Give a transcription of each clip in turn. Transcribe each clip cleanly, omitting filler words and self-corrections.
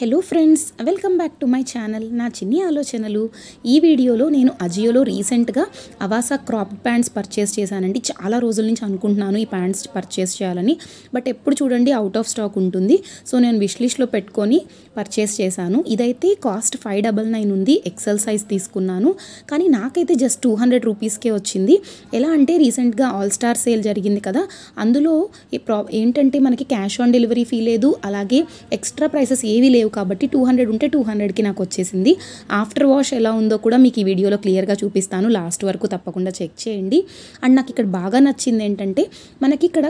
Hello friends, welcome back to my channel. నా చిన్ని ఆలోచనలు. ఈ వీడియోలో నేను అజియోలో రీసెంట్గా అవాసా క్రాప్ ప్యాంట్స్ పర్చేస్ చేశానండి. చాలా రోజుల నుంచి అనుకుంటున్నాను ఈ ప్యాంట్స్ పర్చేస్ చేయాలని, బట్ ఎప్పుడు చూడండి అవుట్ ఆఫ్ స్టాక్ ఉంటుంది. సో నేను విష్ లిస్ట్లో పెట్టుకొని పర్చేస్ చేశాను. ఇదైతే కాస్ట్ 599 ఉంది. ఎక్సెల్ సైజ్ తీసుకున్నాను, కానీ నాకైతే జస్ట్ 200 రూపీస్కే వచ్చింది. ఎలా అంటే రీసెంట్గా ఆల్ స్టార్ సేల్ జరిగింది కదా, అందులో ఏంటంటే మనకి క్యాష్ ఆన్ డెలివరీ ఫీ లేదు, అలాగే ఎక్స్ట్రా ప్రైసెస్ ఏవి లేవు. కాబట్టి 200 ఉంటే 200కి నాకు వచ్చేసింది. ఆఫ్టర్ వాష్ ఎలా ఉందో కూడా మీకు ఈ వీడియోలో క్లియర్గా చూపిస్తాను. లాస్ట్ వరకు తప్పకుండా చెక్ చేయండి. అండ్ నాకు ఇక్కడ బాగా నచ్చింది ఏంటంటే మనకి ఇక్కడ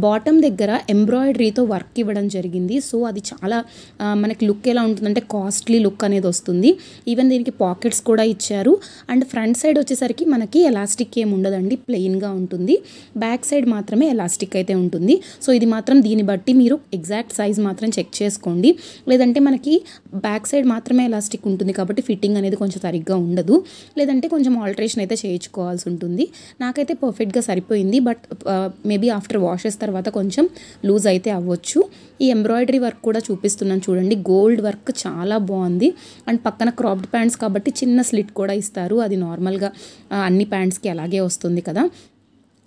బాటమ్ దగ్గర ఎంబ్రాయిడరీతో వర్క్ ఇవ్వడం జరిగింది. సో అది చాలా మనకి లుక్ ఎలా ఉంటుందంటే కాస్ట్లీ లుక్ అనేది వస్తుంది. ఈవెన్ దీనికి పాకెట్స్ కూడా ఇచ్చారు. అండ్ ఫ్రంట్ సైడ్ వచ్చేసరికి మనకి ఎలాస్టిక్ ఏమి ఉండదండి, ప్లెయిన్గా ఉంటుంది. బ్యాక్ సైడ్ మాత్రమే ఎలాస్టిక్ అయితే ఉంటుంది. సో ఇది మాత్రం దీన్ని బట్టి మీరు ఎగ్జాక్ట్ సైజ్ మాత్రం చెక్ చేసుకోండి. లేదంటే మనకి బ్యాక్ సైడ్ మాత్రమే ఎలాస్టిక్ ఉంటుంది కాబట్టి ఫిట్టింగ్ అనేది కొంచెం సరిగ్గా ఉండదు. లేదంటే కొంచెం ఆల్టరేషన్ అయితే చేయించుకోవాల్సి ఉంటుంది. నాకైతే పర్ఫెక్ట్గా సరిపోయింది. బట్ మేబీ ఆఫ్టర్ వాషెస్ తర్వాత కొంచెం లూజ్ అయితే అవ్వచ్చు. ఈ ఎంబ్రాయిడరీ వర్క్ కూడా చూపిస్తున్నాను చూడండి. గోల్డ్ వర్క్ చాలా బాగుంది. అండ్ పక్కన క్రాప్డ్ ప్యాంట్స్ కాబట్టి చిన్న స్లిట్ కూడా ఇస్తారు. అది నార్మల్గా అన్ని ప్యాంట్స్కి అలాగే వస్తుంది కదా.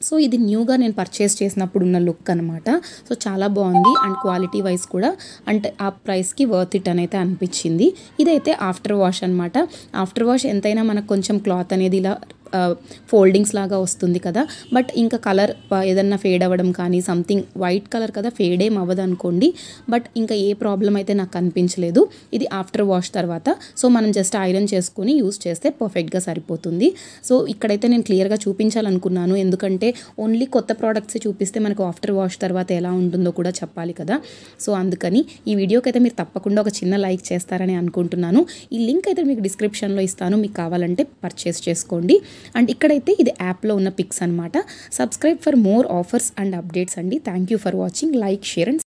సో ఇది న్యూగా నేను పర్చేస్ చేసినప్పుడు ఉన్న లుక్ అనమాట. సో చాలా బాగుంది. అండ్ క్వాలిటీ వైజ్ కూడా అంటే ఆ ప్రైస్కి వర్త్ ఇట్ అని అయితే అనిపించింది. ఇదైతే ఆఫ్టర్ వాష్ అనమాట. ఆఫ్టర్ వాష్ ఎంతైనా మనకు కొంచెం క్లాత్ అనేది ఇలా ఫోల్డింగ్స్ లాగా వస్తుంది కదా, బట్ ఇంకా కలర్ ఏదన్నా ఫేడ్ అవ్వడం కానీ సంథింగ్ వైట్ కలర్ కదా, ఫేడ్ ఏం అవ్వదు అనుకోండి. బట్ ఇంకా ఏ ప్రాబ్లం అయితే నాకు కనిపించలేదు ఇది ఆఫ్టర్ వాష్ తర్వాత. సో మనం జస్ట్ ఐరన్ చేసుకొని యూస్ చేస్తే పర్ఫెక్ట్గా సరిపోతుంది. సో ఇక్కడైతే నేను క్లియర్గా చూపించాలనుకున్నాను, ఎందుకంటే ఓన్లీ కొత్త ప్రోడక్ట్స్ చూపిస్తే మనకు ఆఫ్టర్ వాష్ తర్వాత ఎలా ఉంటుందో కూడా చెప్పాలి కదా. సో అందుకని ఈ వీడియోకి అయితే మీరు తప్పకుండా ఒక చిన్న లైక్ చేస్తారని అనుకుంటున్నాను. ఈ లింక్ అయితే మీకు డిస్క్రిప్షన్లో ఇస్తాను, మీకు కావాలంటే పర్చేస్ చేసుకోండి. అండ్ ఇక్కడైతే ఇది యాప్లో ఉన్న పిక్స్ అనమాట. Subscribe for more offers and updates అండి. Thank you for watching. Like, share and